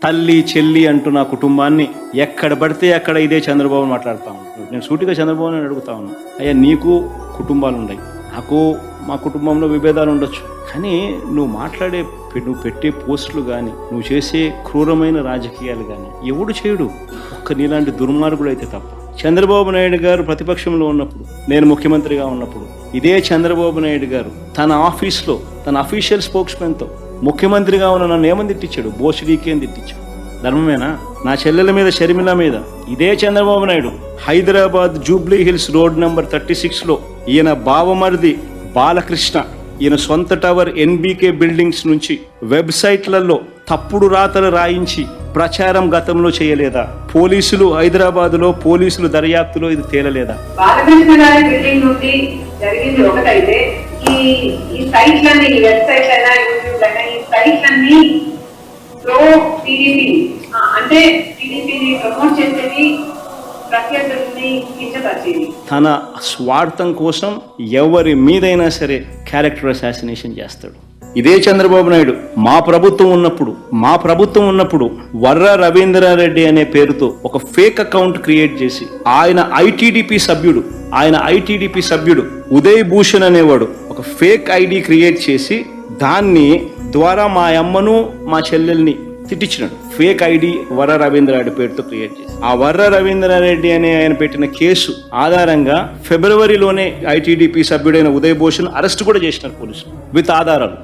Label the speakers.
Speaker 1: తల్లి చెల్లి అంటూ నా కుటుంబాన్ని ఎక్కడ పడితే అక్కడ ఇదే చంద్రబాబు మాట్లాడుతూ ఉంటాను. నేను సూటిగా చంద్రబాబుని అడుగుతా ఉన్నాను, అయ్యా నీకు కుటుంబాలు ఉన్నాయి, నాకు మా కుటుంబంలో విభేదాలు ఉండొచ్చు, కానీ నువ్వు పెట్టే పోస్టులు కానీ నువ్వు చేసే క్రూరమైన రాజకీయాలు కానీ ఎవడు చేయడు, ఒక్క నీలాంటి దుర్మార్గుడు అయితే తప్ప. చంద్రబాబు నాయుడు గారు ప్రతిపక్షంలో ఉన్నప్పుడు, నేను ముఖ్యమంత్రిగా ఉన్నప్పుడు, ఇదే చంద్రబాబు నాయుడు గారు తన ఆఫీస్లో తన అఫీషియల్ స్పోక్స్మెన్తో ముఖ్యమంత్రిగా ఉన్న నన్ను ఏమని తిట్టించాడు, బోసుడీకేం తిట్టించాడు. ధర్మమేనా? నా చెల్లెల మీద, షర్మిల మీద ఇదే Chandrababu Naidu Hyderabad Jubilee Hills road number 36లో ఈయన బావమరిది బాలకృష్ణ ఈయన సొంత టవర్ NBK బిల్డింగ్స్ నుంచి వెబ్సైట్లలో తప్పుడు రాతలు రాయించి ప్రచారం గతంలో చేయలేదా? పోలీసులు హైదరాబాద్లో పోలీసులు దర్యాప్తులో ఇది తేలలేదా?
Speaker 2: బాలకృష్ణ గారి బిల్డింగ్ నుండి జరిగింది ఒకటైతే ఈ సైట్లన్నీ, ఈ వెబ్సైట్ అయినా యూట్యూబ్ అయినా ఈ సైట్లన్నీ ప్రో టీడీపీ అంటే టీడీపీని ప్రమోట్ చేసేది, ప్రత్యర్థుల్ని కించపరిచేది.
Speaker 1: తన స్వార్థం కోసం ఎవరి మీదైనా సరే క్యారెక్టర్ అసాసినేషన్ చేస్తాడు. ఇదే చంద్రబాబు నాయుడు మా ప్రభుత్వం ఉన్నప్పుడు వర్రా రవీంద్రారెడ్డి అనే పేరుతో ఒక ఫేక్ అకౌంట్ క్రియేట్ చేసి ఆయన ఐటీడీపీ సభ్యుడు ఉదయ్ భూషణ్ అనేవాడు ఒక ఫేక్ ఐడి క్రియేట్ చేసి దాన్ని ద్వారా మా అమ్మను మా చెల్లెల్ని తిట్టించినాడు. ఫేక్ ఐడి వర్ర రవీంద్రారెడ్డి పేరుతో క్రియేట్ చేసి ఆ వర్ర రవీంద్రారెడ్డి అనే ఆయన పెట్టిన కేసు ఆధారంగా ఫిబ్రవరిలోనే ఐటీడీపీ సభ్యుడైన ఉదయ్ భూషణ్ అరెస్ట్ కూడా చేసినారు పోలీసులు విత్ ఆధారాలు.